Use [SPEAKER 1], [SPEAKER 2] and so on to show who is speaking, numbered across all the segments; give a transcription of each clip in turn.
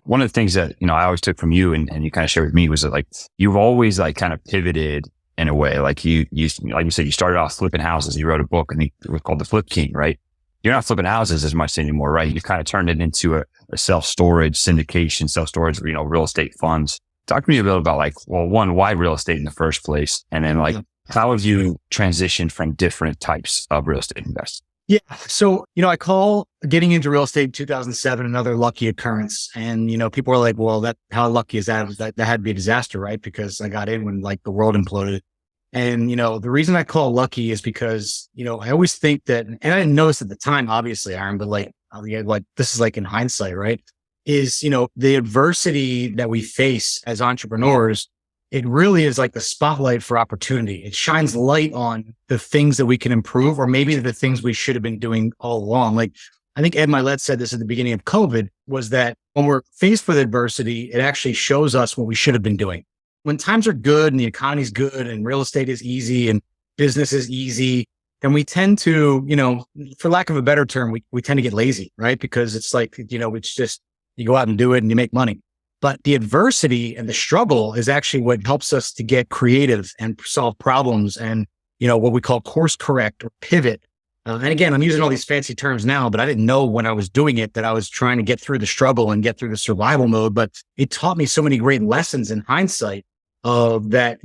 [SPEAKER 1] one of the things that, I always took from you and you kind of shared with me was that like, you've always like kind of pivoted in a way. Like like you said, you started off flipping houses. You wrote a book and it was called The Flip King, right? You're not flipping houses as much anymore, right? You kind of turned it into a self-storage syndication, self-storage, real estate funds. Talk to me a bit about like, well, one, why real estate in the first place? And then like, how have you transitioned from different types of real estate investing?
[SPEAKER 2] Yeah. So, I call getting into real estate in 2007 another lucky occurrence. And, people are like, well, how lucky is that? That had to be a disaster, right? Because I got in when like the world imploded. And, the reason I call it lucky is because, I always think that, and I didn't notice at the time, obviously, Aaron, but like this is like in hindsight, right? Is, the adversity that we face as entrepreneurs, it really is like the spotlight for opportunity. It shines light on the things that we can improve, or maybe the things we should have been doing all along. Like I think Ed Milet said this at the beginning of COVID, was that when we're faced with adversity, it actually shows us what we should have been doing. When times are good and the economy's good and real estate is easy and business is easy, then we tend to, for lack of a better term, we tend to get lazy, right? Because it's like, it's just, you go out and do it and you make money. But the adversity and the struggle is actually what helps us to get creative and solve problems and, what we call course correct or pivot. And again, I'm using all these fancy terms now, but I didn't know when I was doing it that I was trying to get through the struggle and get through the survival mode. But it taught me so many great lessons in hindsight of that,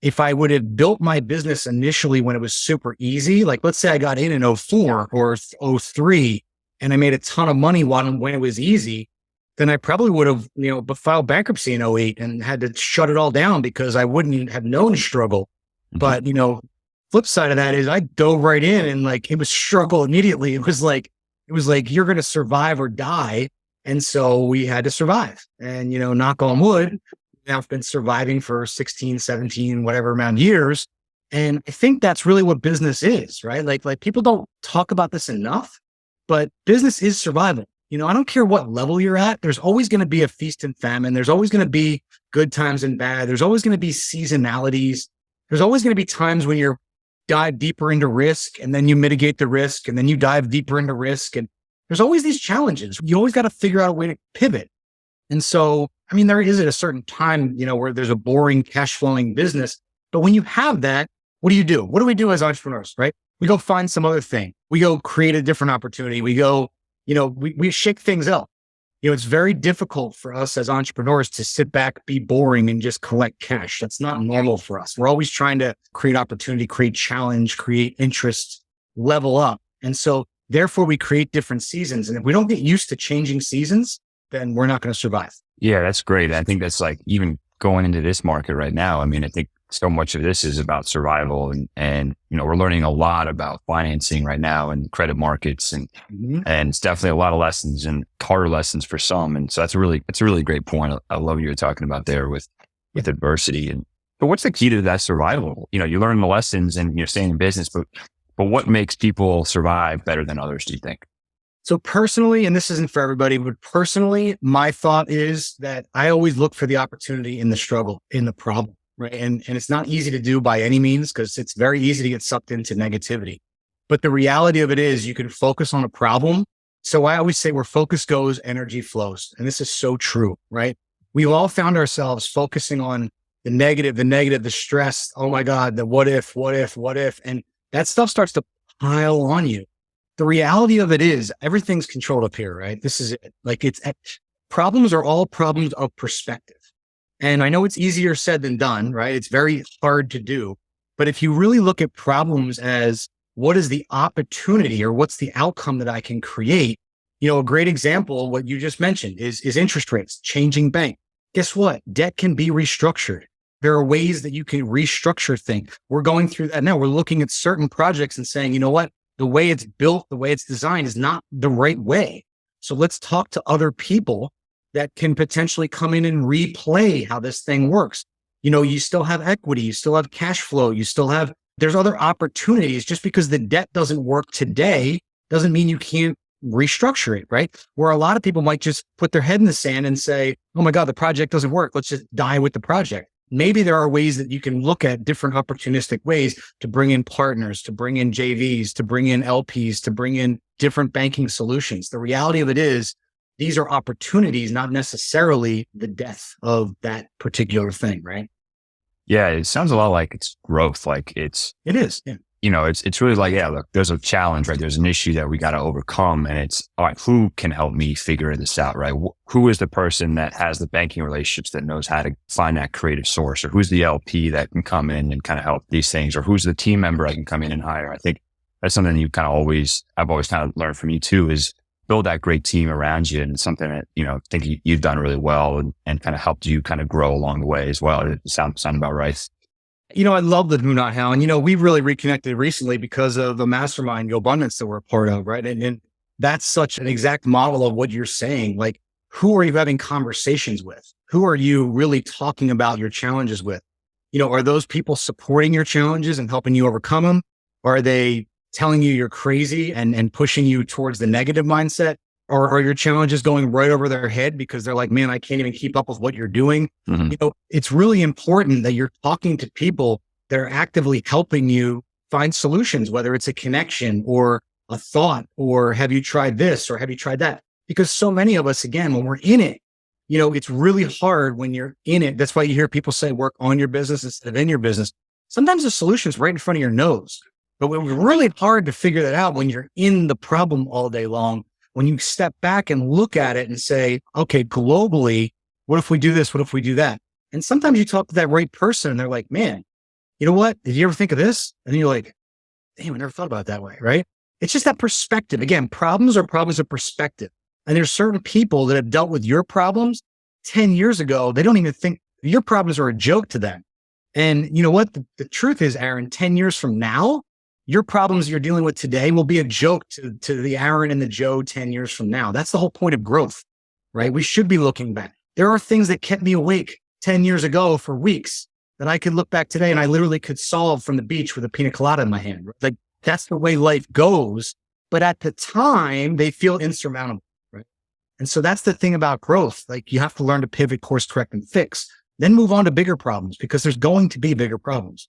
[SPEAKER 2] if I would have built my business initially when it was super easy, like let's say I got in 04 or 03 and I made a ton of money when it was easy, then I probably would have, filed bankruptcy in 08 and had to shut it all down because I wouldn't have known struggle. But, flip side of that is I dove right in and like, it was struggle immediately. It was like, you're going to survive or die. And so we had to survive and, knock on wood. Now I've been surviving for 16, 17, whatever amount of years. And I think that's really what business is, right? Like people don't talk about this enough, but business is survival. I don't care what level you're at. There's always going to be a feast and famine. There's always going to be good times and bad. There's always going to be seasonalities. There's always going to be times when you're dive deeper into risk and then you mitigate the risk and then you dive deeper into risk. And there's always these challenges. You always got to figure out a way to pivot. And so, there is at a certain time, where there's a boring cash flowing business. But when you have that, what do you do? What do we do as entrepreneurs, right? We go find some other thing. We go create a different opportunity. We go, we shake things up. It's very difficult for us as entrepreneurs to sit back, be boring and just collect cash. That's not normal for us. We're always trying to create opportunity, create challenge, create interest, level up. And so therefore we create different seasons. And if we don't get used to changing seasons, then we're not going to survive.
[SPEAKER 1] Yeah, that's great. I think that's like even going into this market right now. I think so much of this is about survival and we're learning a lot about financing right now and credit markets and it's definitely a lot of lessons and harder lessons for some. And so that's a really great point. I love what you're talking about there with adversity. But what's the key to that survival? You learn the lessons and you're staying in business, but what makes people survive better than others, do you think?
[SPEAKER 2] So personally, and this isn't for everybody, but personally, my thought is that I always look for the opportunity in the struggle, in the problem. Right. And it's not easy to do by any means because it's very easy to get sucked into negativity. But the reality of it is you can focus on a problem. So I always say where focus goes, energy flows. And this is so true, right? We all found ourselves focusing on the negative, the stress. Oh my God, the what if. And that stuff starts to pile on you. The reality of it is everything's controlled up here, right? This is it. Like problems are all problems of perspective. And I know it's easier said than done, right? It's very hard to do. But if you really look at problems as what is the opportunity or what's the outcome that I can create, a great example, what you just mentioned is interest rates, changing bank. Guess what? Debt can be restructured. There are ways that you can restructure things. We're going through that now. We're looking at certain projects and saying, you know what? The way it's built, the way it's designed is not the right way. So let's talk to other people that can potentially come in and replay how this thing works. You still have equity, you still have cash flow, there's other opportunities. Just because the debt doesn't work today doesn't mean you can't restructure it, right? Where a lot of people might just put their head in the sand and say, oh my God, the project doesn't work. Let's just die with the project. Maybe there are ways that you can look at different opportunistic ways to bring in partners, to bring in JVs, to bring in LPs, to bring in different banking solutions. The reality of it is these are opportunities, not necessarily the death of that particular thing, right?
[SPEAKER 1] Yeah, it sounds a lot like it's growth. Like
[SPEAKER 2] It is. Yeah.
[SPEAKER 1] it's really like, yeah, look, there's a challenge, right? There's an issue that we got to overcome. And it's, all right, who can help me figure this out, right? Who is the person that has the banking relationships that knows how to find that creative source? Or who's the LP that can come in and kind of help these things? Or who's the team member I can come in and hire? I think that's something I've always kind of learned from you too, is build that great team around you. And it's something that, I think you've done really well and kind of helped you kind of grow along the way as well. It sound about right.
[SPEAKER 2] I love the Do Not How. And, we've really reconnected recently because of the mastermind, Go Abundance, that we're a part of, right? And that's such an exact model of what you're saying. Like, who are you having conversations with? Who are you really talking about your challenges with? Are those people supporting your challenges and helping you overcome them? Or are they telling you you're crazy and pushing you towards the negative mindset? Or are your challenges going right over their head because they're like, man, I can't even keep up with what you're doing?
[SPEAKER 1] Mm-hmm.
[SPEAKER 2] It's really important that you're talking to people that are actively helping you find solutions, whether it's a connection or a thought, or have you tried this or have you tried that? Because so many of us, again, when we're in it, it's really hard when you're in it. That's why you hear people say work on your business instead of in your business. Sometimes the solution's right in front of your nose, but it's really hard to figure that out when you're in the problem all day long. When you step back and look at it and say, okay, globally, what if we do this? What if we do that? And sometimes you talk to that right person and they're like, man, you know what? Did you ever think of this? And then you're like, damn, I never thought about it that way, right? It's just that perspective. Again, problems are problems of perspective. And there's certain people that have dealt with your problems 10 years ago. They don't even think your problems are a joke to them. And you know what? The truth is, Aaron, 10 years from now, your problems you're dealing with today will be a joke to the Aaron and the Joe 10 years from now. That's the whole point of growth, right? We should be looking back. There are things that kept me awake 10 years ago for weeks that I could look back today and I literally could solve from the beach with a pina colada in my hand. Like, that's the way life goes. But at the time, they feel insurmountable, right? And so that's the thing about growth. Like, you have to learn to pivot, course correct, and fix, then move on to bigger problems, because there's going to be bigger problems.